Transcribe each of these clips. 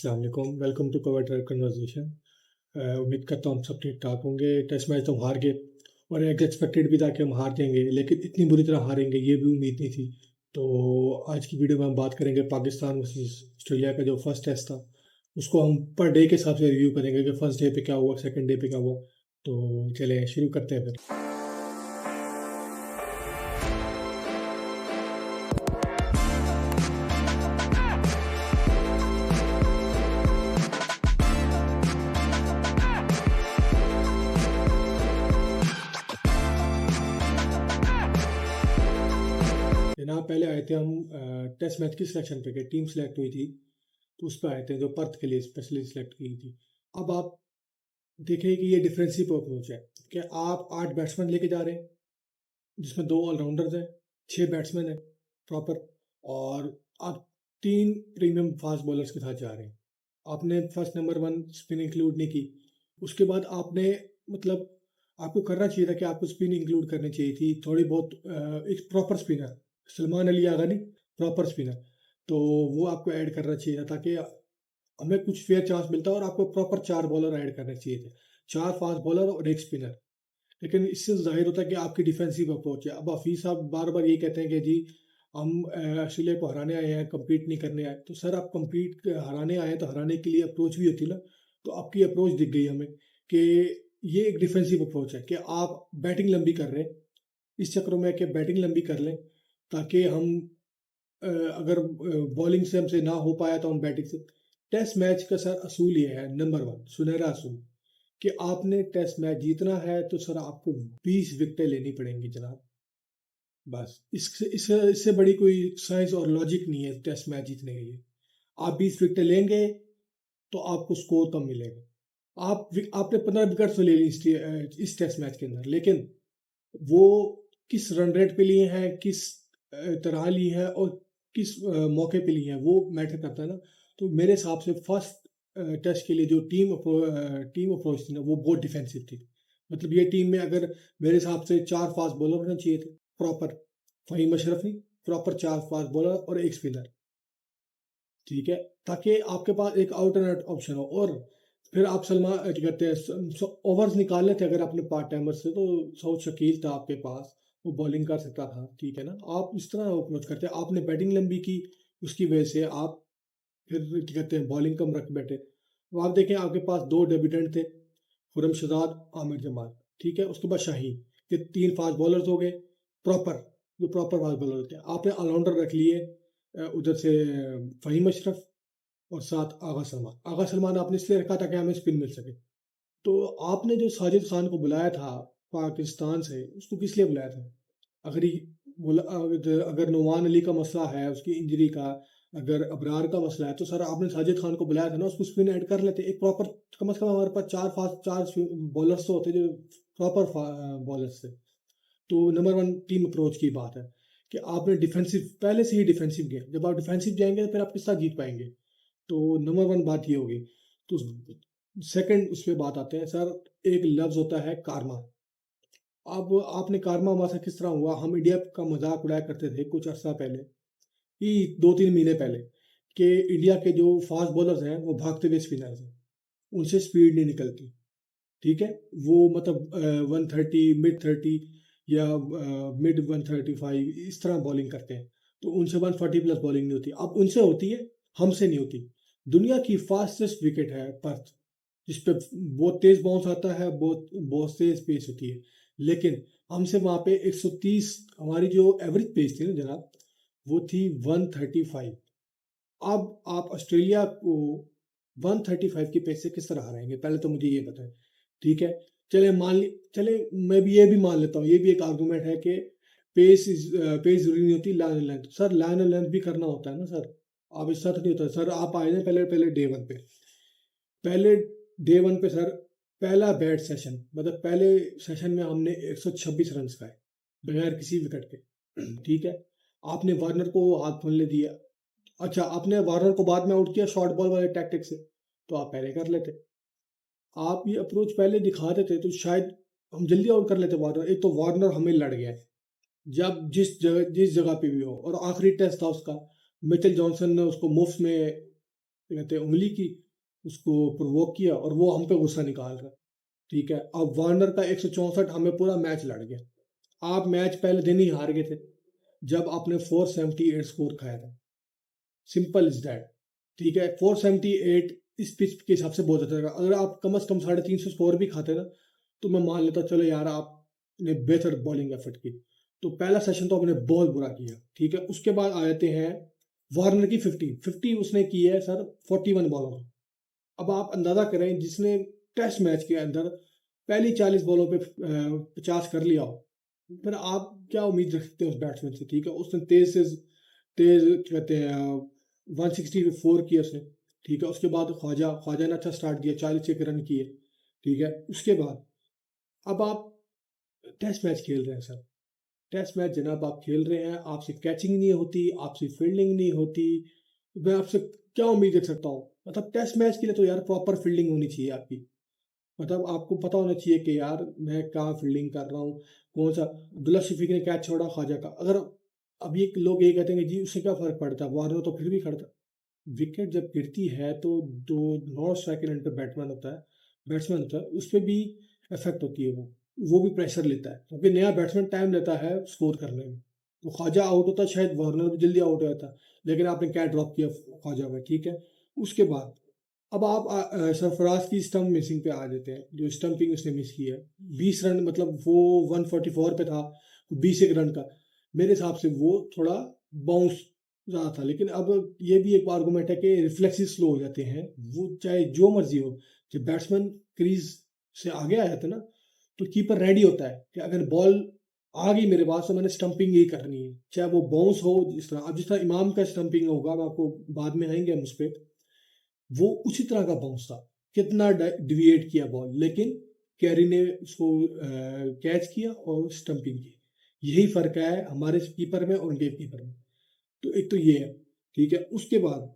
अस्सलाम वालेकुम, welcome to cover drive conversation. उम्मीद करता हूँ हम सब ठीक ठाक होंगे। टेस्ट मैच तो हम हार गए और एज एक्सपेक्टेड भी था कि हम हार जाएंगे, लेकिन इतनी बुरी तरह हारेंगे ये भी उम्मीद नहीं थी। तो आज की वीडियो में हम बात करेंगे पाकिस्तान वर्सेस ऑस्ट्रेलिया का जो फर्स्ट टेस्ट था, उसको हम पर डे के हिसाब से रिव्यू करेंगे कि फर्स्ट डे पे क्या हुआ, सेकंड डे पे क्या हुआ। तो चले शुरू करते हैं फिर। जनाब पहले आए थे हम टेस्ट मैच की सिलेक्शन पे, टीम सेलेक्ट हुई थी तो उस पर आए थे जो पर्थ के लिए स्पेशली सिलेक्ट की थी। अब आप देखें कि ये डिफरेंसिव अप्रोच है कि आप 8 बैट्समैन लेके जा रहे हैं जिसमें 2 ऑलराउंडर्स हैं, 6 बैट्समैन हैं प्रॉपर, और आप 3 प्रीमियम फास्ट बॉलर्स के साथ जा रहे हैं। आपने फर्स्ट नंबर 1 स्पिन इंक्लूड नहीं की। उसके बाद आपने मतलब आपको करना चाहिए था कि आपको स्पिन इंक्लूड करनी चाहिए थी थोड़ी बहुत। एक प्रॉपर स्पिनर, सलमान अली आगा नहीं, प्रॉपर स्पिनर, तो वो आपको ऐड करना चाहिए था ताकि हमें कुछ फेयर चांस मिलता और आपको प्रॉपर 4 बॉलर ऐड करने चाहिए थे, 4 फास्ट बॉलर और एक स्पिनर। लेकिन इससे जाहिर होता है कि आपकी डिफेंसिव अप्रोच है। अब हफीज साहब बार बार ये कहते हैं कि जी हम ऑस्ट्रेलिया को हराने आए हैं, कम्पीट नहीं करने आए। तो सर आप कम्पीट हराने आए हैं तो हराने के लिए अप्रोच भी होती है ना। तो आपकी अप्रोच दिख गई हमें कि ये एक डिफेंसिव अप्रोच है कि आप बैटिंग लंबी कर रहे हैं, इस चक्रों में कि बैटिंग लंबी कर लें ताकि हम अगर बॉलिंग से हमसे ना हो पाया तो हम बैटिंग से। टेस्ट मैच का सर असूल ये है, नंबर 1 सुनहरा असूल, कि आपने टेस्ट मैच जीतना है तो सर आपको 20 विकेटें लेनी पड़ेंगी जनाब। बस इससे इससे इससे बड़ी कोई साइंस और लॉजिक नहीं है टेस्ट मैच जीतने के लिए। आप 20 विकेटें लेंगे तो आपको स्कोर कम मिलेगा। आपने 15 विकेट तो ले ली इस टेस्ट मैच के अंदर, लेकिन वो किस रन रेट पे लिए हैं, किस तरह लिए हैं और किस मौके पे लिए हैं, वो मैटर करता है ना। तो मेरे हिसाब से फर्स्ट टेस्ट के लिए जो टीम अप्रोच थी ना, वो बहुत डिफेंसिव थी। मतलब ये टीम में अगर मेरे हिसाब से 4 फास्ट बॉलर होने चाहिए थे proper, Faheem Ashraf, proper 4 fast bowler और एक स्पिनर, ठीक है, ताकि आपके पास एक आउटरनेट ऑप्शन हो। और फिर आप सलमान क्या कहते हैं ओवर्स निकाल लेते अगर अपने पार्ट टाइमर से, तो सऊद शकील था आपके पास, वो बॉलिंग कर सकता था, ठीक है ना। आप इस तरह अप्रोच करते, आपने बैटिंग लंबी की, उसकी वजह से आप फिर क्या कहते हैं बॉलिंग कम रख बैठे। तो आप देखें आपके पास 2 डेब्यूटेंट थे, खुरम शहजाद, आमिर जमाल, ठीक है, उसके बाद शाहीन, ये 3 फास्ट बॉलर्स हो गए प्रॉपर, जो प्रॉपर फास्ट बॉलर होते हैं। आपने ऑलराउंडर रख लिए उधर से फ़हीम अशरफ और साथ आगा सलमान आपने इसलिए रखा था कि हमें स्पिन मिल सके। तो आपने जो साजिद खान को बुलाया था पाकिस्तान से, उसको किस लिए बुलाया था? अगर ही अगर नुमान अली का मसला है, उसकी इंजरी का, अगर अबरार का मसला है, तो सर आपने साजिद खान को बुलाया था ना, उसको स्पिन ऐड कर लेते एक प्रॉपर। कम से कम हमारे पास चार बॉलर्स तो होते जो प्रॉपर बॉलर्स थे। तो नंबर 1 टीम अप्रोच की बात है कि आपने डिफेंसिव पहले से ही डिफेंसिव गए, जब आप डिफेंसिव जाएंगे तो फिर आप किस साथ जीत पाएंगे। तो नंबर 1 बात ये होगी। तो सेकंड उस पर बात आते हैं सर, एक लफ्ज होता है कारमा। अब आपने कारमा हमारे साथ किस तरह हुआ, हम इंडिया का मजाक उड़ाया करते थे कुछ अर्सा पहले ही, 2-3 महीने पहले, कि इंडिया के जो फास्ट बॉलर्स हैं वो भागते हुए स्पिनर्स हैं, उनसे स्पीड नहीं निकलती, ठीक है। वो मतलब 130, मिड 30 या मिड 135 इस तरह बॉलिंग करते हैं, तो उनसे 140 प्लस बॉलिंग नहीं होती। अब उनसे होती है, हमसे नहीं होती। दुनिया की फास्टेस्ट विकेट है पर्थ, जिस पे बहुत तेज बाउंस आता है, बहुत बहुत तेज पेस होती है, लेकिन हमसे वहां पे 130, हमारी जो एवरेज पेस थी ना जनाब, वो थी 135। अब आप ऑस्ट्रेलिया को 135 की पेस से किस तरह हराएंगे, पहले तो मुझे ये बताएं, ठीक है। चले मैं भी ये भी मान लेता हूँ, ये भी एक आर्गूमेंट है कि पेस जरूरी नहीं होती, line length. Sir line length भी करना होता है ना सर, आप इस साथ नहीं होता सर। आप आए ना पहले पहले डे 1 पे, पहले डे 1 पे सर, पहला बैट सेशन, मतलब पहले सेशन में हमने 126 रन खाए बगैर किसी विकेट के, ठीक है। आपने वार्नर को हाथ खोलने दिया। अच्छा, आपने वार्नर को बाद में आउट किया शॉर्ट बॉल वाले टैक्टिक से, तो आप पहले कर लेते। आप ये अप्रोच पहले दिखा देते तो शायद हम जल्दी आउट कर लेते वार्नर। एक तो वार्नर हमें लड़ गया है, जब जिस जगह पे भी हो, और आखिरी टेस्ट था उसका, मिचेल जॉनसन ने उसको मुफ्त में कहते हैं उंगली की, उसको प्रोवोक किया और वो हम पे गुस्सा निकाल रहा है। ठीक है, अब वार्नर का 164 हमें पूरा मैच लड़ गया। आप मैच पहले दिन ही हार गए थे जब आपने 478 स्कोर खाया था। Simple is that. ठीक है, 478 इस पिच के हिसाब से बहुत अच्छा था। अगर आप कम से कम 350 स्कोर भी खाते ना तो मैं मान लेता चलो यार आपने बेहतर बॉलिंग एफर्ट की। तो पहला सेशन तो आपने बहुत बुरा किया। ठीक है, उसके बाद आ जाते हैं वार्नर की 50 उसने की है सर 41 बॉलों में। अब आप अंदाजा करें जिसने टेस्ट मैच के अंदर पहली 40 बॉलों पे 50 कर लिया हो, फिर आप क्या उम्मीद रखते हैं उस बैट्समैन से। ठीक है, उसने तेज कहते हैं 164 किया उसने। ठीक है, उसके बाद ख्वाजा ने अच्छा स्टार्ट दिया, 41 रन किए। ठीक है, उसके बाद अब आप टेस्ट मैच खेल रहे हैं सर। टेस्ट मैच जनाब आप खेल रहे हैं, आपसे कैचिंग नहीं होती, आपसे फील्डिंग नहीं होती, मैं आपसे क्या उम्मीद रख सकता हूँ। मतलब टेस्ट मैच के लिए तो यार प्रॉपर फील्डिंग होनी चाहिए आपकी। मतलब आपको पता होना चाहिए कि यार मैं कहाँ फील्डिंग कर रहा हूँ, कौन सा। अब्दुल्ला शफीक ने कैच छोड़ा ख्वाजा का, अगर अब ये लोग ये कहते हैं कि जी उससे क्या फर्क पड़ता है, वार्नर तो फिर भी खड़ता। विकेट जब गिरती है तो जो नॉन स्ट्राइकर एंड पे बैट्समैन होता है उस पर भी इफेक्ट होती है। वो भी प्रेशर लेता है क्योंकि नया बैट्समैन टाइम लेता है स्कोर करने में। तो ख्वाजा आउट होता, शायद वार्नर भी जल्दी आउट हो जाता, लेकिन आपने क्या ड्रॉप किया ख्वाजा में। ठीक है, उसके बाद अब आप सरफराज की स्टंप मिसिंग पे आ जाते हैं, जो स्टंपिंग उसने मिस की है। 20 रन, मतलब वो 144 पे था, 21 रन का। मेरे हिसाब से वो थोड़ा बाउंस ज़्यादा था, लेकिन अब ये भी एक आर्गूमेंट है कि रिफ्लेक्सेस स्लो हो जाते हैं। वो चाहे जो मर्जी हो, जब बैट्समैन क्रीज से आगे आ जाता है ना तो कीपर रेडी होता है कि अगर बॉल आ गई मेरे पास तो मैंने स्टंपिंग ही करनी है, चाहे वो बाउंस हो। जिस तरह इमाम का स्टंपिंग होगा, मैं आपको बाद में आएंगे हम उस पर, वो उसी तरह का बाउंस था। कितना डिविएट किया बॉल, लेकिन कैरी ने उसको कैच किया और स्टंपिंग की। यही फर्क है हमारे कीपर में और उनके कीपर में। तो एक तो ये है। ठीक है, उसके बाद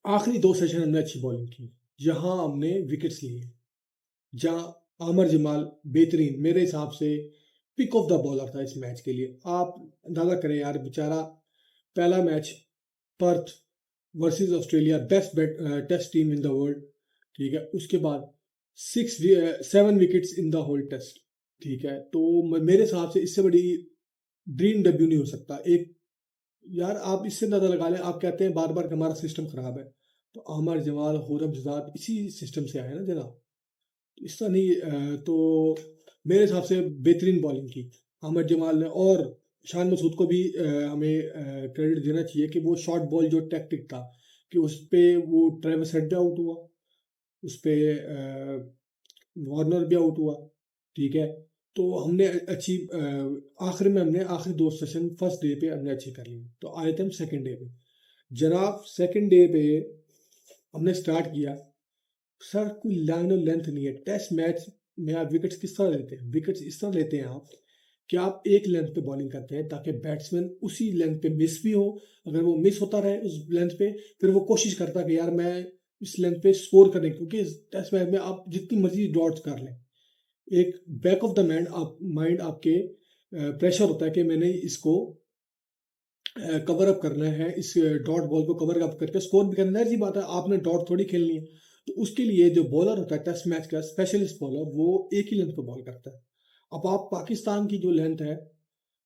आखिरी 2 सेशन हमने अच्छी बॉलिंग की, जहां हमने विकेट्स लिए, जहां आमर जमाल बेहतरीन, मेरे हिसाब से पिक ऑफ द बॉलर था इस मैच के लिए। आप अंदाजा करें यार, बेचारा पहला match Perth versus Australia, best test team in the world. ठीक है, उसके बाद 7 wickets in the whole test. ठीक है, तो मेरे हिसाब से इससे बड़ी ड्रीम डेब्यू नहीं हो सकता। एक यार आप इससे अंदाजा लगा लें, आप कहते हैं बार बार कि हमारा सिस्टम खराब है, तो आमर जमाल होरब जदाद इसी सिस्टम से आए ना जनाब। इस तरह नहीं तो मेरे हिसाब से बेहतरीन बॉलिंग की अहमद जमाल ने। और शान मसूद को भी हमें क्रेडिट देना चाहिए कि वो शॉर्ट बॉल जो टैक्टिक था कि उस पे वो ट्रेविस हेड भी आउट हुआ, उस पे वार्नर भी आउट हुआ। ठीक है, तो हमने अच्छी आखिर में हमने आखिरी 2 सेशन फर्स्ट डे पे हमने अच्छी कर ली। तो आए थे हम सेकेंड डे पे। जनाब सेकेंड डे पे हमने स्टार्ट किया, सर कोई लाइन और लेंथ नहीं है। टेस्ट मैच में आप विकेट्स किस तरह लेते हैं, विकेट्स इस तरह लेते हैं आप कि आप एक लेंथ पे बॉलिंग करते हैं ताकि बैट्समैन उसी लेंथ पे मिस भी हो, अगर वो मिस होता रहे उस लेंथ पे, फिर वो कोशिश करता है कि यार मैं इस लेंथ पे स्कोर करने, क्योंकि टेस्ट मैच में आप जितनी मर्जी डॉट्स कर लें, एक बैक ऑफ द माइंड आपके प्रेशर होता है कि मैंने इसको कवर अप करना है, इस डॉट बॉल को कवर अप करके स्कोर भी करना है। ऐसी बात है, आपने डॉट थोड़ी खेलनी है। तो उसके लिए जो बॉलर होता है टेस्ट मैच का स्पेशलिस्ट बॉलर, वो एक ही लेंथ पे बॉल करता है। अब आप पाकिस्तान की जो लेंथ है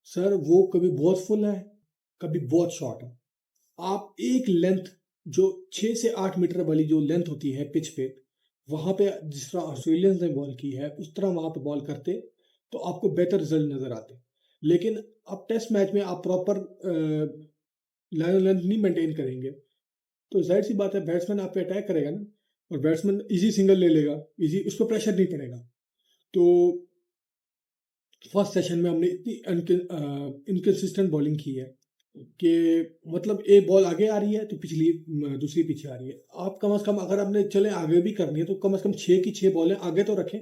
सर, वो कभी बहुत फुल है, कभी बहुत शॉर्ट है। आप एक लेंथ जो 6 से 8 मीटर वाली जो लेंथ होती है पिच पे, वहां पे जिस तरह ऑस्ट्रेलियंस ने बॉल की है उस तरह वहां पे बॉल करते तो आपको बेहतर रिजल्ट नजर आते। लेकिन अब टेस्ट मैच में आप प्रॉपर लाइन लेंथ नहीं मेंटेन करेंगे तो जाहिर सी बात है बैट्समैन आप पे अटैक करेगा ना, और बैट्समैन इजी सिंगल ले लेगा, इजी उस पर प्रेशर नहीं पड़ेगा। तो फर्स्ट सेशन में हमने इतनी इनकन्सिस्टेंट बॉलिंग की है कि मतलब एक बॉल आगे आ रही है तो दूसरी पीछे आ रही है। आप कम से कम अगर आपने चले आगे भी करनी है तो कम से कम 6 की 6 बॉलें आगे तो रखें।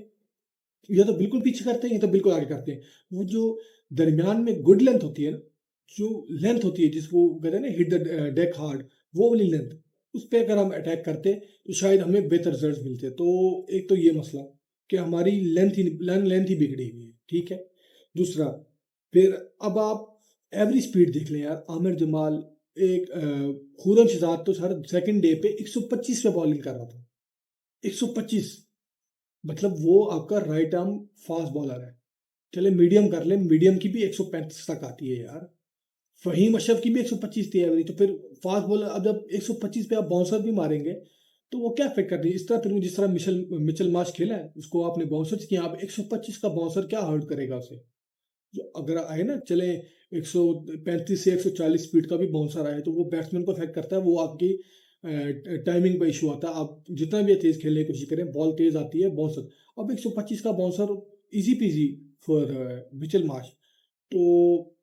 या तो बिल्कुल पीछे करते हैं या तो बिल्कुल आगे करते हैं। वो जो दरमियान में गुड लेंथ होती है ना, जो लेंथ होती है जिसको कहते हैं ना हिट द डेक हार्ड, वो वाली लेंथ, उस पर अगर हम अटैक करते तो शायद हमें बेहतर रिजल्ट मिलते। तो एक तो ये मसला कि हमारी लेंथ ही बिगड़ी हुई है। ठीक है, दूसरा फिर अब आप एवरेज स्पीड देख लें यार, आमिर जमाल एक खुरम शहजाद तो सर सेकंड डे पे 125 पे बॉलिंग कर रहा था। 125, मतलब वो आपका राइट आर्म फास्ट बॉलर है। चले मीडियम कर ले, मीडियम की भी 135 तक आती है यार। फहीम अशरफ की भी 125 थी एवरेज, तो फिर फास्ट बॉलर अब जब 125 पे आप बाउंसर भी मारेंगे तो वो क्या इफेक्ट कर रही है? इस तरह फिर जिस तरह मिचेल मिचेल मार्श खेला है, उसको आपने बाउंसर किया, आप 125 का बाउंसर क्या हर्ट करेगा उसे? जो अगर आए ना, चले 135 से 140 स्पीड का भी बाउंसर आए तो वो बैट्समैन को इफेक्ट करता है, वो आपकी टाइमिंग पे इशू आता है। आप जितना भी तेज खेलने की कोशिश करें, बॉल तेज आती है, बाउंसर। अब 125 का bouncer easy PG for Mitchell Marsh. तो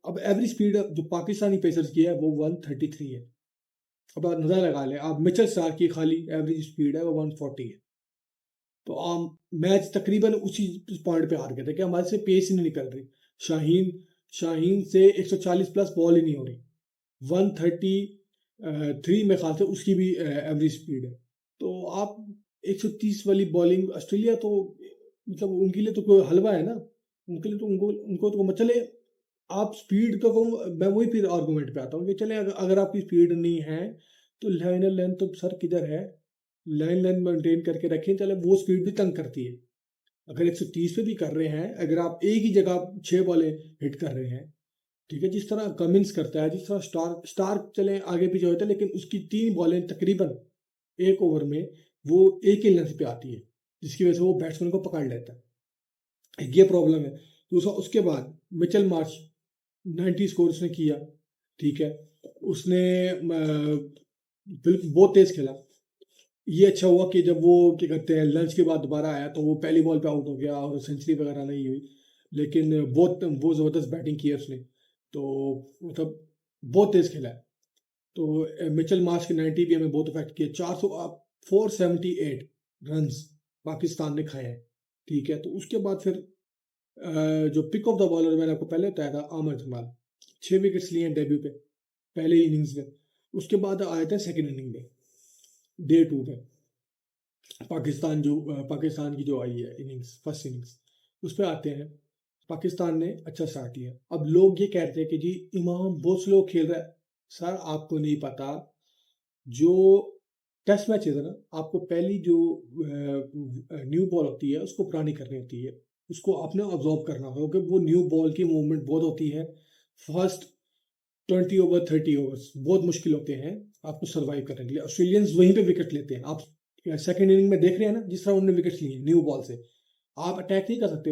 अब एवरेज स्पीड जो पाकिस्तानी पेसर्स की है वो 133 है। अब आप नजर लगा लें, आप मिचेल स्टार्क की खाली एवरेज स्पीड है वो 140 है। तो मैच तकरीबन उसी पॉइंट पे हार गए थे कि हमारे से पेस ही नहीं निकल रही। शाहीन शाहीन से 140 प्लस बॉल ही नहीं हो रही। 133 में ख्याल से उसकी भी एवरेज स्पीड है। तो आप 130 वाली बॉलिंग, ऑस्ट्रेलिया तो मतलब उनके लिए तो कोई हलवा है ना, उनके लिए तो उनको उनको तो चले। आप स्पीड का कहूँ, मैं वही फिर आर्गूमेंट पे आता हूँ कि चले अगर आपकी स्पीड नहीं है तो लाइन लेंथ तो सर किधर है? लाइन लेंथ मेंटेन करके रखें, चले वो स्पीड भी तंग करती है। अगर 130 पे भी कर रहे हैं, अगर आप एक ही जगह 6 बॉलें हिट कर रहे हैं, ठीक है, जिस तरह कमिंस करता है, जिस तरह स्टार चले आगे पीछे होता है, लेकिन उसकी 3 बॉलें तकरीबन एक ओवर में वो एक ही लेंथ पे आती है, जिसकी वजह से वो बैट्समैन को पकड़ लेता है। ये प्रॉब्लम है। दूसरा, उसके बाद मिचेल मार्श 90 स्कोर उसने किया, ठीक है, उसने बिल्कुल बहुत तेज खेला। ये अच्छा हुआ कि जब वो क्या कहते हैं लंच के बाद दोबारा आया तो वो पहली बॉल पे आउट हो गया और सेंचुरी वगैरह नहीं हुई, लेकिन बहुत ज़बरदस्त बैटिंग की है उसने। तो मतलब बहुत तेज खेला है। तो मिचेल मार्श के 90 भी हमें बहुत इफेक्ट किया। 478 रन पाकिस्तान ने खाए हैं, ठीक है। तो उसके बाद फिर जो पिक ऑफ द बॉलर मैंने आपको पहले बताया था, आमर जमाल, 6 विकेट्स लिए हैं डेब्यू पे, पहले इनिंग्स में। उसके बाद आए थे सेकेंड इनिंग में, डे 2 पे। पाकिस्तान की जो आई है इनिंग्स, फर्स्ट इनिंग्स, उस पर आते हैं। पाकिस्तान ने अच्छा स्टार्ट किया। अब लोग ये कहते हैं कि जी इमाम बहुत स्लो खेल रहा है। सर आपको नहीं पता, जो टेस्ट मैच है ना, आपको पहली जो न्यू बॉल होती है उसको पुरानी करनी होती है, उसको आपने ऑब्जॉर्व करना होगा कि वो न्यू बॉल की मूवमेंट बहुत होती है। फर्स्ट 20 ओवर 30 ओवर्स बहुत मुश्किल होते हैं आपको सर्वाइव करने के लिए। ऑस्ट्रेलियंस वहीं पे विकेट लेते हैं। आप सेकंड इनिंग में देख रहे हैं ना, जिस तरह उन्होंने विकेट लिए न्यू बॉल से, आप अटैक नहीं कर सकते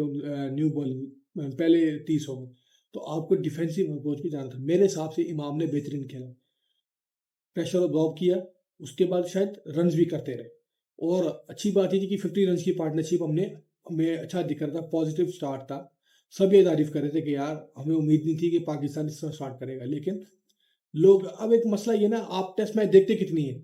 न्यू बॉल पहले 30 ओवर। तो आपको डिफेंसिव अप्रोच की जाना था। मेरे हिसाब से इमाम ने बेहतरीन खेला, प्रेशर ऑब्जॉर्व किया, उसके बाद शायद रन भी करते रहे। और अच्छी बात ये थी कि 50 रन की पार्टनरशिप हमें अच्छा दिख रहा था, पॉजिटिव स्टार्ट था। सब ये तारीफ कर रहे थे कि यार हमें उम्मीद नहीं थी कि पाकिस्तान इस तरह स्टार्ट करेगा। लेकिन लोग, अब एक मसला ये ना, आप टेस्ट मैच देखते कितनी है,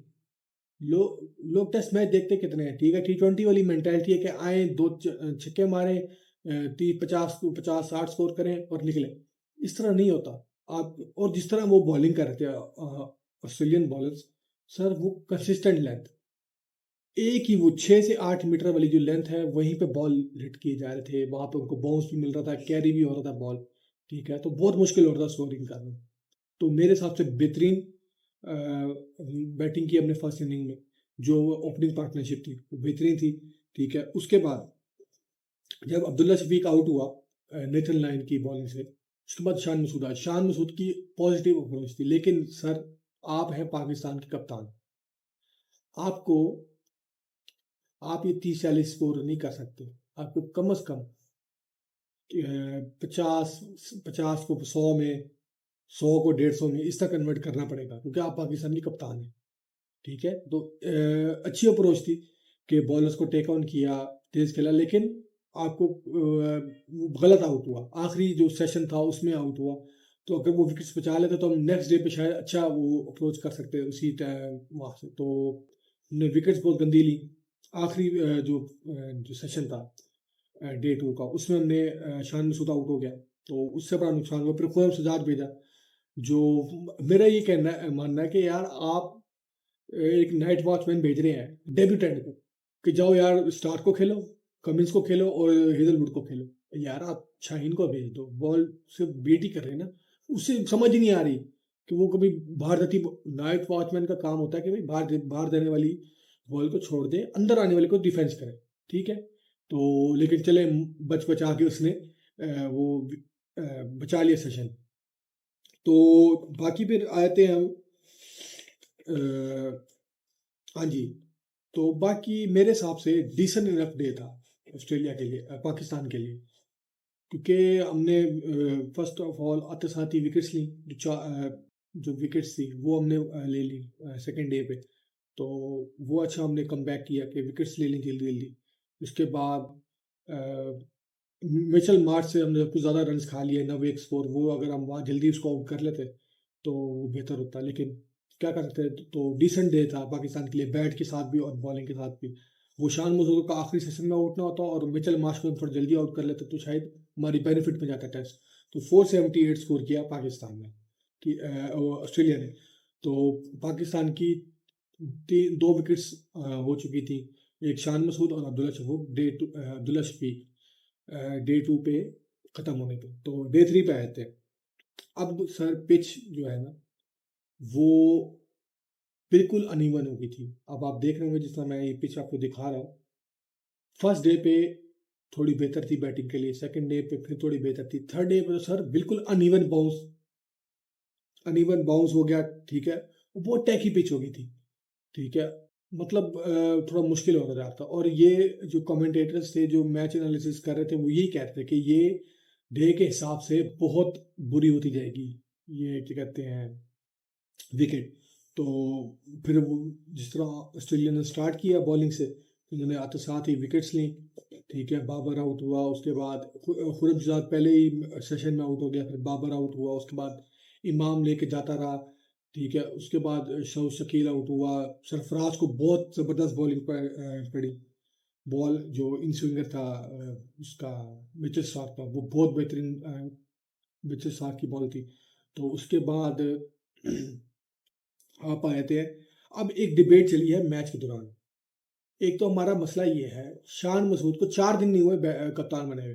लोग टेस्ट मैच देखते कितने हैं, ठीक है। T20 वाली मेंटालिटी है कि आए, दो छक्के मारे, 50 60 स्कोर करें और निकले। इस तरह नहीं होता। आप, और जिस तरह वो बॉलिंग कर रहे थे ऑस्ट्रेलियन बॉलर्स, सर वो कंसिस्टेंट लेंथ, एक ही वो 6 से 8 मीटर वाली जो लेंथ है वहीं पे बॉल हिट किए जा रहे थे, वहां पे उनको बाउंस भी मिल रहा था, कैरी भी हो रहा था बॉल, ठीक है। तो बहुत मुश्किल हो रहा था स्कोरिंग करना। तो मेरे हिसाब से बेहतरीन बैटिंग की हमने फर्स्ट इनिंग में। जो ओपनिंग पार्टनरशिप थी वो बेहतरीन थी, ठीक है। उसके बाद जब अब्दुल्ला शफीक आउट हुआ नेथन लाइन की बॉलिंग से, उसके बाद शान मसूद की पॉजिटिव अप्रोच थी। लेकिन सर आप हैं पाकिस्तान के कप्तान, आपको, आप ये 30 40 स्कोर नहीं कर सकते। आपको कम अज कम 50 को 100 में, 100 को 150 में इस तरह कन्वर्ट करना पड़ेगा, क्योंकि आप पाकिस्तान के कप्तान हैं, ठीक है। तो अच्छी अप्रोच थी कि बॉलर्स को टेक ऑन किया, तेज खेला, लेकिन आपको गलत आउट हुआ। आखिरी जो सेशन था उसमें आउट हुआ। तो अगर वो विकेट्स बचा लेते तो हम नेक्स्ट डे पे शायद अच्छा वो अप्रोच कर सकते उसी टाइम वहाँ से। तो हमने विकेट्स बहुत गंदी ली। आखिरी जो सेशन था डे 2 का, उसमें हमने शान मसूद आउट हो गया, तो उससे बड़ा नुकसान हुआ। फिर खुरम सजाद भेजा, जो मेरा ये मानना है कि यार आप एक नाइट वॉचमैन भेज रहे हैं डेब्यूटेंट को कि जाओ यार स्टार्क को खेलो, कमिंस को खेलो और हेजलवुड को खेलो। यार आप शाहीन को भेज दो, बॉल सिर्फ बेट ही कर रहे हैं ना, उससे समझ ही नहीं आ रही। कि वो कभी बाहर जाती, नाइट वॉचमैन का काम होता है कि भाई बाहर बाहर देने वाली बॉल को छोड़ दे, अंदर आने वाले को डिफेंस करे, ठीक है। तो लेकिन चले बच बचा के उसने बचा लिया सेशन। तो बाकी फिर आते हैं हम हाँ जी। तो बाकी मेरे हिसाब से डिसेंट इनफ डे था ऑस्ट्रेलिया के लिए, पाकिस्तान के लिए, क्योंकि हमने फर्स्ट ऑफ ऑल आते साथ ही विकेट्स ली, जो विकेट्स थी वो हमने ले ली सेकेंड डे पे। तो वो अच्छा हमने कम बैक किया कि विकेट्स ले ली जल्दी जल्दी। उसके बाद मिचेल मार्श से हमने कुछ ज़्यादा रन्स खा लिए, 9 स्कोर, वो अगर हम वहाँ जल्दी उसको आउट कर लेते तो वो बेहतर होता, लेकिन क्या कर सकते हैं। तो डिसेंट डे था पाकिस्तान के लिए, बैट के साथ भी और बॉलिंग के साथ भी। वो शान मुजफ्फर का आखिरी सेशन में आउट ना होता और मिचेल मार्श को हम थोड़ा जल्दी आउट कर लेते तो शायद हमारी बेनिफिट में जाता टेस्ट। तो 478 स्कोर किया पाकिस्तान ने, कि ऑस्ट्रेलिया ने। तो पाकिस्तान की दो विकेट्स हो चुकी थी, एक शान मसूद और अब्दुल्ला शफीक, अब्दुल्ला शफीक डे 2 पे ख़त्म होने पे, तो डे 3 पे आए थे। अब सर पिच जो है ना वो बिल्कुल अनइवन हो गई थी। अब आप देख रहे होंगे जिस तरह मैं ये पिच आपको दिखा रहा हूँ, फर्स्ट डे पे थोड़ी बेहतर थी बैटिंग के लिए, सेकंड डे पे फिर थोड़ी बेहतर थी, थर्ड डे पे तो सर बिल्कुल अनइवन बाउंस हो गया, ठीक है। वो टैकी पिच हो गई थी, ठीक है। मतलब थोड़ा मुश्किल हो रहा था। और ये जो कमेंटेटर्स थे जो मैच एनालिसिस कर रहे थे वो यही कहते थे कि ये डे के हिसाब से बहुत बुरी होती जाएगी, ये क्या कहते हैं, विकेट। तो फिर वो जिस तरह ऑस्ट्रेलिया ने स्टार्ट किया बॉलिंग से, उन्होंने आते साथ ही विकेट्स ली, ठीक है। बाबर आउट हुआ, उसके बाद खुरमजाद पहले ही सेशन में आउट हो गया, फिर बाबर आउट हुआ, उसके बाद इमाम लेके जाता रहा, ठीक है। उसके बाद शकील आउट हुआ, सरफराज को बहुत ज़बरदस्त बॉलिंग पड़ी। बॉल जो इन स्विंगर था उसका, मिचेल स्टार्क का, वो बहुत बेहतरीन मिचेल स्टार्क की बॉल थी। तो उसके बाद आप आए थे। अब एक डिबेट चली है मैच के दौरान। एक तो हमारा मसला ये है, शान मसूद को 4 दिन नहीं हुए कप्तान बने हुए।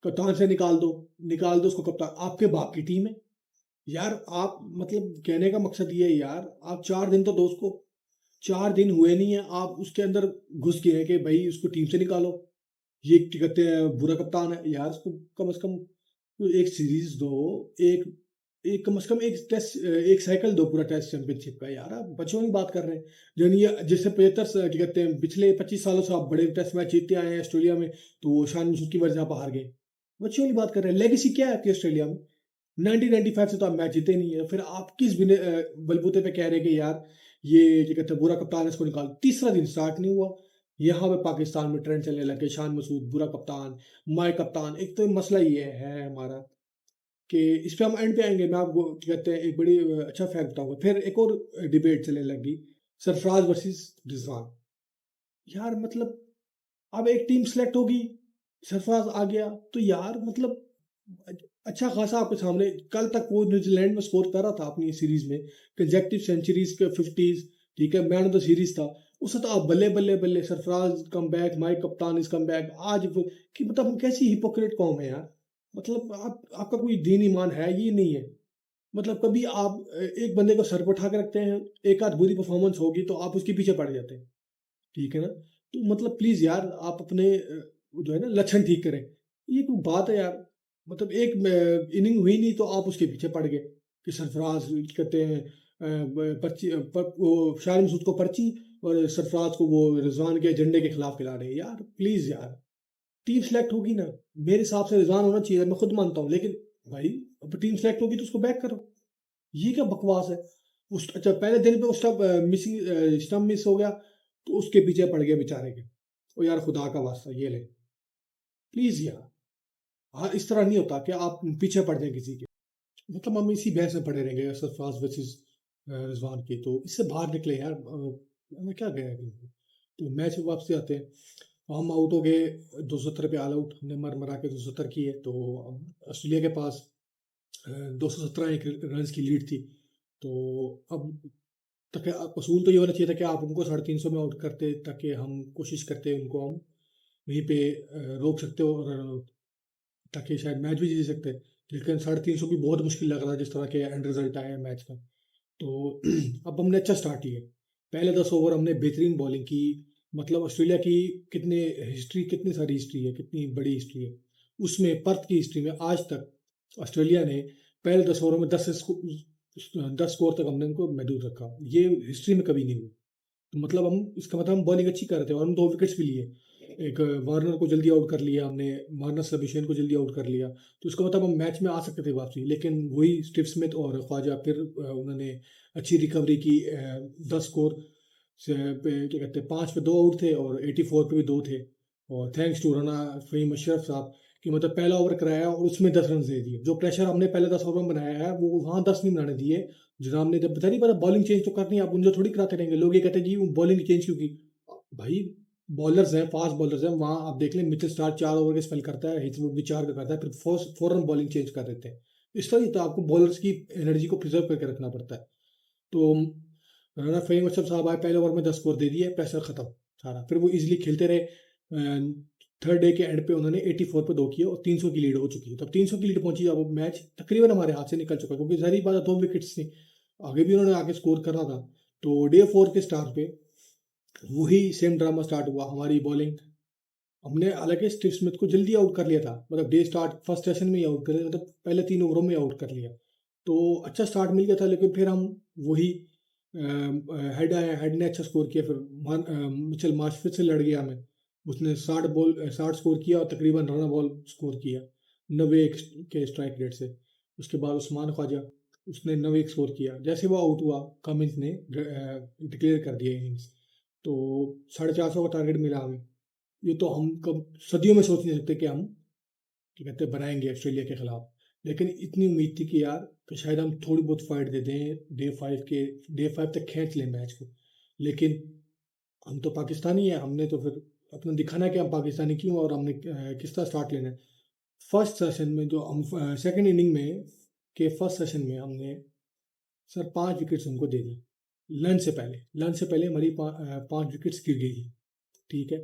कप्तान से निकाल दो उसको कप्तान, आपके बाप की टीम है यार। आप मतलब कहने का मकसद ये है यार, आप 4 दिन तो दो उसको। 4 दिन हुए नहीं है, आप उसके अंदर घुस गए हैं कि भाई उसको टीम से निकालो, ये क्या कहते हैं बुरा कप्तान है यार। उसको कम से कम एक सीरीज दो, एक एक कम से कम एक टेस्ट, एक साइकिल दो पूरा टेस्ट चैंपियनशिप का यार। आप बच्चों की बात कर रहे हैं, यानी ये जैसे 75 क्या कहते हैं पिछले 25 सालों से आप बड़े टेस्ट मैच जीतते आए हैं ऑस्ट्रेलिया में, तो वो शान की वजह से आप हार गए। बच्चों की बात कर रहे हैं, लेगेसी क्या है आपकी ऑस्ट्रेलिया में? 1995 से तो आप मैच जीते नहीं है, फिर आप किस बलबूते पे कह रहे हैं कि यार ये क्या कहते हैं बुरा कप्तान है, इसको निकाल। तीसरा दिन स्टार्ट नहीं हुआ, यहाँ पे पाकिस्तान में ट्रेंड चलने लगे, शान मसूद बुरा कप्तान, माय कप्तान। एक तो मसला ये है हमारा कि इस पे हम एंड पे आएंगे, मैं आपको क्या कहते हैं एक बड़ी अच्छा फैक्ट बताऊंगा। फिर एक और डिबेट चलने लगी, सरफराज वर्सेस रिजवान। यार मतलब अब एक टीम सेलेक्ट होगी, सरफराज आ गया, तो यार मतलब अच्छा खासा आपके सामने कल तक वो न्यूजीलैंड में स्कोर कर रहा था अपनी सीरीज में, कंजेक्टिव सेंचुरीज के 50s, ठीक है, मैन ऑफ द सीरीज था। उससे तो आप बल्ले बल्ले बल्ले, सरफराज कम बैक, माई कप्तान इज कम बैक आज कि मतलब हम कैसी हिपोक्रेट कौम है यार। मतलब आपका कोई दीन ईमान है ये नहीं है। मतलब कभी आप एक बंदे को सर पर उठा के रखते हैं, एक आध बुरी परफॉर्मेंस होगी तो आप उसके पीछे पड़ जाते हैं, ठीक है ना। तो मतलब प्लीज यार आप अपने जो है ना लक्षण ठीक करें, ये कोई बात है यार। मतलब एक इनिंग हुई नहीं तो आप उसके पीछे पड़ गए कि सरफराज कहते हैं पर्ची वो शान मसूद को पर्ची, और सरफराज को वो रिजवान के एजेंडे के खिलाफ खिला रहे हैं। यार प्लीज यार, टीम सेलेक्ट होगी ना, मेरे हिसाब से रिजवान होना चाहिए, मैं खुद मानता हूँ, लेकिन भाई अब टीम सेलेक्ट होगी तो उसको बैक करो। ये क्या बकवास है। उस अच्छा पहले दिन पे उसका मिसिंग स्टंप मिस हो गया तो उसके पीछे पड़ गए बेचारे के। ओ यार खुदा का वास्ता ये ले, प्लीज यार। हाँ इस तरह नहीं होता कि आप पीछे पड़ जाए किसी के। मतलब हम इसी बहस में पड़े रहेंगे सरफराज वर्सेस रिजवान की, तो इससे बाहर निकले यार। मैं क्या गया तो मैच में वापसी आते हैं। हम आउट हो गए 270 पे, ऑल आउट हमने मर मरा के 270 की है। तो ऑस्ट्रेलिया के पास 217 एक रन की लीड थी। तो अब तक असूल तो ये होना चाहिए था कि आप उनको 350 में आउट करते, ताकि हम कोशिश करते उनको हम वहीं पे रोक सकते हो, और ताकि शायद मैच भी जीत सकते। लेकिन 350 भी बहुत मुश्किल लग रहा है जिस तरह के एंड रिजल्ट आया है मैच का। तो अब हमने अच्छा स्टार्ट किया। पहले 10 ओवर हमने बेहतरीन बॉलिंग की। मतलब ऑस्ट्रेलिया की कितने हिस्ट्री, कितनी सारी हिस्ट्री है, कितनी बड़ी हिस्ट्री है। उसमें पर्थ की हिस्ट्री में आज तक ऑस्ट्रेलिया ने पहले 10 ओवरों में 10 स्कोर तक हमने उनको महदूद रखा। ये हिस्ट्री में कभी नहीं हुआ। तो मतलब हम, इसका मतलब हम बॉलिंग अच्छी कर रहे थे और हम 2 विकेट्स भी लिए। एक वार्नर को जल्दी आउट कर लिया हमने, मार्नस अभिषेक को जल्दी आउट कर लिया। तो इसका मतलब हम मैच में आ सकते थे वापसी, लेकिन वही स्टीव स्मिथ और ख्वाजा फिर उन्होंने अच्छी रिकवरी की। 10 स्कोर से पे क्या कहते हैं, 5 पे 2 आउट थे और 84 पे भी 2 थे। और थैंक्स टू राना फ़हीम अशरफ साहब कि मतलब पहला ओवर कराया और उसमें 10 रन दे दिए। जो प्रेशर हमने पहले 10 ओवर में बनाया है वो वहाँ 10 नहीं बनाने दिए। जनाब ने जब बता नहीं पता बॉलिंग चेंज तो करनी है, आप उनको थोड़ी कराते रहेंगे। लोग ये कहते हैं जी बॉलिंग चेंज क्यों की। भाई बॉलर्स हैं, फास्ट बॉलर्स हैं, वहाँ आप देख लें मिचेल स्टार्क 4 ओवर के स्पेल करता है, हिचवुड भी 4 का करता है, फिर फौरन बॉलिंग चेंज कर देते हैं। इस तरह तो आपको बॉलर्स की एनर्जी को प्रिजर्व करके रखना पड़ता है। तो राना फ़हीम अशरफ साहब आए, पहले ओवर में 10 स्कोर दे दिए, प्रेशर खत्म सारा। फिर वो इजीली खेलते रहे। थर्ड डे के एंड पे उन्होंने 84 पे 2 किए और 300 की लीड हो चुकी है। तब 300 की लीड पहुंची, अब मैच तकरीबन हमारे हाथ से निकल चुका है, क्योंकि जाहिर बात है 2 विकेट्स थी, आगे भी उन्होंने आगे स्कोर करना था। तो डे 4 के स्टार्ट पे वही सेम ड्रामा स्टार्ट हुआ। हमारी बॉलिंग, हमने हालांकि स्टीव स्मिथ को जल्दी आउट कर लिया था, मतलब डे स्टार्ट फर्स्ट सेशन में ही आउट कर लिया, मतलब पहले 3 ओवरों में आउट कर लिया। तो अच्छा स्टार्ट मिल गया था, लेकिन फिर हम वही हेड आया, हेड ने अच्छा स्कोर किया। फिर मिचेल मार्श फिर से लड़ गया हमें। उसने 60 स्कोर किया और तकरीबन रन बॉल स्कोर किया 90 के स्ट्राइक रेट से। उसके बाद उस्मान ख्वाजा, उसने 90 स्कोर किया। जैसे वो आउट हुआ, कमिंस ने डिक्लेयर कर दिया इनिंग्स। तो 450 का टारगेट मिला हमें। ये तो हम कब सदियों में सोच नहीं सकते कि हम क्या कहते हैं बनाएंगे ऑस्ट्रेलिया के खिलाफ। लेकिन इतनी उम्मीद थी कि यार कि शायद हम थोड़ी बहुत फाइट दे दें, डे 5 तक खींच लें मैच को। लेकिन हम तो पाकिस्तानी है, हमने तो फिर अपना दिखाना है कि हम पाकिस्तानी क्यों, और हमने किस तरह स्टार्ट लेना है। फर्स्ट सेशन में जो हम सेकंड इनिंग में के फर्स्ट सेशन में हमने सर 5 विकेट्स उनको दे दी। लंच से पहले हमारी 5 विकेट्स गिर गई थी। ठीक है।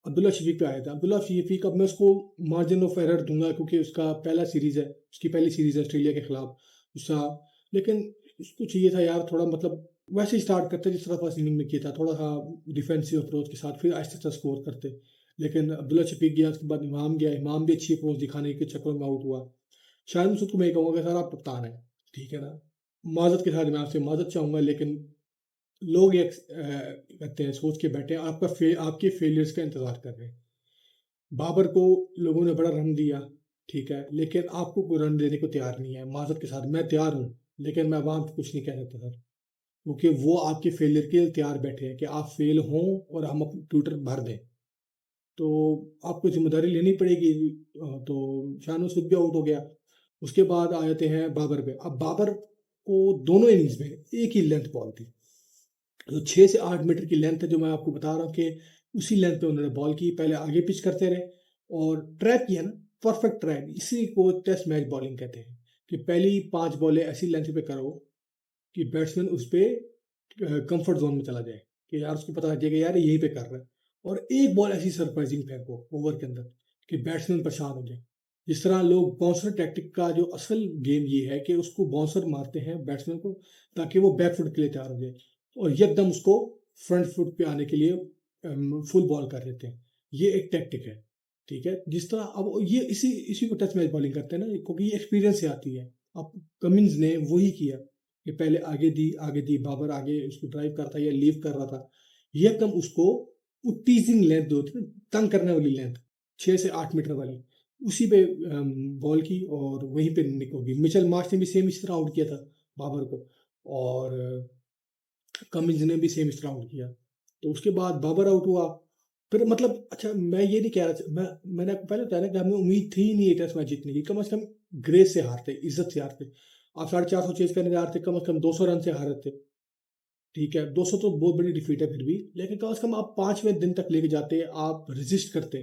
अब्दुल्ला शफीक पे आया था। अब्दुल्ला शफीक, अब मैं उसको मार्जिन ऑफ एरर दूंगा क्योंकि उसका पहला सीरीज़ है, उसकी पहली सीरीज़ है ऑस्ट्रेलिया के खिलाफ। उसका, लेकिन उसको चाहिए था यार थोड़ा, मतलब वैसे ही स्टार्ट करते जिस तरह फर्स्ट इनिंग में किया था, थोड़ा सा डिफेंसिव अप्रोच के साथ, फिर आहिस्ता आहिस्ता स्कोर करते। लेकिन अब्दुल्ला शफीक गया, उसके बाद इमाम गया, इमाम भी अच्छी अप्रोच दिखाने के चक्कर में आउट हुआ। शायद मैं उसको मैं कहूँगा सर आप कप्तान है, ठीक है ना। माजत के साथ मैं आपसे माजत चाहूँगा, लेकिन लोग ये कहते हैं सोच के बैठे हैं आपके फेलियर्स का इंतजार कर रहे हैं। बाबर को लोगों ने बड़ा रन दिया, ठीक है, लेकिन आपको कोई रन देने को तैयार नहीं है। माजरत के साथ मैं तैयार हूँ, लेकिन मैं वहां पे कुछ नहीं कह सकता सर, क्योंकि वो आपके फेलियर के लिए तैयार बैठे हैं कि आप फेल हों और हम अपना ट्विटर भर दें। तो आपको जिम्मेदारी लेनी पड़ेगी। तो शान सुद भी आउट हो गया। उसके बाद आ जाते हैं बाबर पे। अब बाबर को दोनों इनिंग्स में एक ही लेंथ बॉल थी, जो 6 से 8 मीटर की लेंथ है, जो मैं आपको बता रहा हूँ कि उसी लेंथ पे उन्होंने बॉल की। पहले आगे पिच करते रहे और ट्रैप किया ना, परफेक्ट ट्रैप। इसी को टेस्ट मैच बॉलिंग कहते हैं, कि पहली 5 बॉलें ऐसी लेंथ पे करो कि बैट्समैन उस पर कंफर्ट जोन में चला जाए, कि यार उसको पता लग जाएगा यार यहीं पे कर रहा है। और एक बॉल ऐसी सरप्राइजिंग फेंको ओवर के अंदर कि बैट्समैन परेशान हो जाए। जिस तरह लोग बाउंसर टैक्टिक का जो असल गेम ये है कि उसको बाउंसर मारते हैं बैट्समैन को, ताकि वो बैकफुट के लिए तैयार हो जाए और एकदम उसको फ्रंट फुट पे आने के लिए फुल बॉल कर देते हैं। ये एक टैक्टिक है, ठीक है। जिस तरह अब ये इसी इसी को टच मैच बॉलिंग करते हैं ना, क्योंकि ये एक्सपीरियंस से आती है। अब कमिंस ने वही किया कि पहले आगे दी बाबर आगे उसको ड्राइव कर रहा था या लीव कर रहा था। ये एकदम उसको टीजिंग लेंथ जो होती है ना, तंग करने वाली लेंथ, 6 से 8 मीटर वाली, उसी पे बॉल की और वहीं पे निकल गई। मिचेल मार्श ने भी सेम इस तरह आउट किया था बाबर को, और कमिंस ने भी सेम इस तरह आउट किया। तो उसके बाद बाबर आउट हुआ। फिर मतलब अच्छा, मैं ये नहीं कह रहा, मैंने आपको पहले बताया ना कि हमें उम्मीद थी ही नहीं टेस्ट मैच जीतने की। कम से कम ग्रेस से हारते, इज्जत से हारते। आप 450 चेज करने जा रहे थे, कम से कम 200 रन से हारे थे, ठीक है। 200 तो बहुत बड़ी डिफीट है फिर भी, लेकिन कम से कम आप 5वें दिन तक लेके जाते, आप रेजिस्ट करते,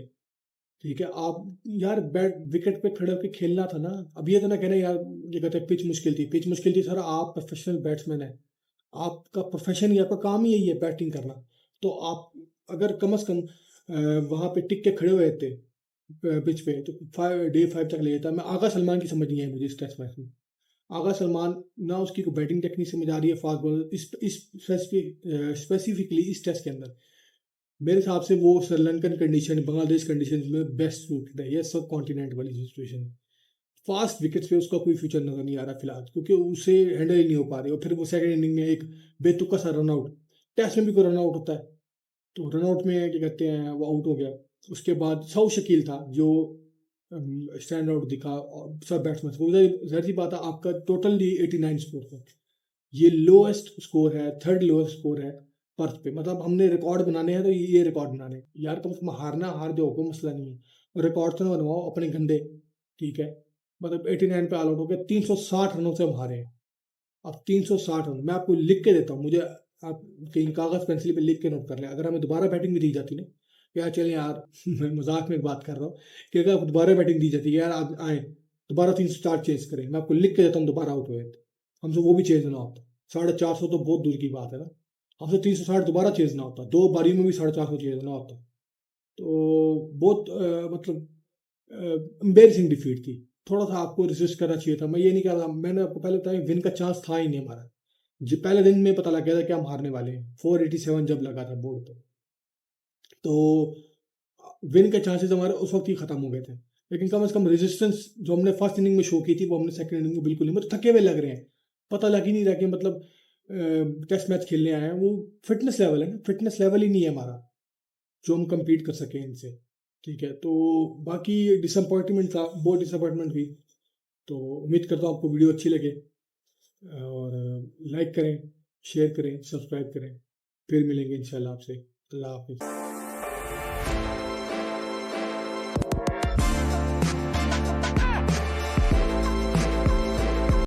ठीक है। आप यार बैट विकेट पे खड़े होकर खेलना था ना। अब ये तो ना कहना यार, ये कहते हैं पिच मुश्किल थी सर। आप प्रोफेशनल बैट्समैन है, आपका प्रोफेशन ही, आपका काम ही यही है बैटिंग करना। तो आप अगर कम से कम वहां पे टिक के खड़े हुए थे, पिच पे, तो डे 5 तक ले जाता। मैं आगा सलमान की समझ नहीं आई मुझे इस टेस्ट मैच में। आगा सलमान ना उसकी कोई बैटिंग टेक्निक समझ आ रही है फास्ट बॉलर इस स्पेसिफिकली इस टेस्ट के अंदर। मेरे हिसाब से वो श्रीलंकन कंडीशन, बांग्लादेश कंडीशन में बेस्ट सूट है, ये सब कॉन्टिनेंट वाली सिचुएशन। फास्ट विकेट्स पे उसका कोई फ्यूचर नजर नहीं आ रहा फिलहाल, क्योंकि उसे हैंडल ही नहीं हो पा रही। और फिर वो सेकंड इनिंग में एक बेतुका सा रन आउट, टेस्ट में भी कोई रन आउट होता है, तो रन आउट में क्या कहते हैं वो आउट हो गया। उसके बाद सऊ शकील था जो स्टैंड आउट दिखा, और सब बैट्समैन को। जाहिर सी बात है, आपका टोटली 89 स्कोर था, ये लोएस्ट स्कोर है, थर्ड लोएस्ट स्कोर है पर्थ पे। मतलब हमने रिकॉर्ड बनाने हैं तो ये रिकॉर्ड बनाने हैं यार। कम से कम हारना हार जाओ, कोई मसला नहीं है, और रिकॉर्ड तो ना बनवाओ अपने गंदे, ठीक है। मतलब 89 पे ऑल आउट हो गया, 360 रनों से हम हारे हैं। अब 360 रन मैं आपको लिख के देता हूँ, मुझे आप कहीं कागज पेंसिल पे लिख के नोट कर लें। अगर हमें दोबारा बैटिंग भी दी जाती ना, यार चलें यार मैं मजाक में बात कर रहा हूँ कि अगर दोबारा बैटिंग दी जाती है यार, आप आए दोबारा 360 चेंज करें, मैं आपको लिख के देता हूँ दोबारा आउट हुए तो हमसे वो भी चेंज ना होता। 450 तो बहुत दूर की बात है ना, हमसे 360 दोबारा चेंज ना होता, दो बारी में भी 450 चेंज ना होता। तो बहुत मतलब एम्बेरसिंग डिफीट थी। थोड़ा सा आपको रेसिस्ट करना चाहिए था। मैं ये नहीं कह रहा, मैंने आपको पहले बताया विन का चांस था ही नहीं हमारा। जो पहले दिन में पता लग गया था कि हम हारने वाले हैं, 487 जब लगा था बोर्ड पे, तो विन के चांसेस हमारे उस वक्त ही खत्म हो गए थे। लेकिन कम से कम रेजिस्टेंस जो हमने फर्स्ट इनिंग में शो की थी वो हमने सेकंड इनिंग में बिल्कुल नहीं। मतलब थके हुए लग रहे हैं, पता लग ही नहीं रहा कि मतलब टेस्ट मैच खेलने आए हैं। वो फिटनेस लेवल है ना, फिटनेस लेवल ही नहीं है हमारा जो हम compete कर सकें इनसे, ठीक है। तो बाकी डिसअपॉइंटमेंट था, बहुत डिसअपॉइंटमेंट हुई। तो उम्मीद करता हूँ आपको वीडियो अच्छी लगे, और लाइक करें, शेयर करें, सब्सक्राइब करें। फिर मिलेंगे इंशाल्लाह आपसे। अल्लाह हाफिज़।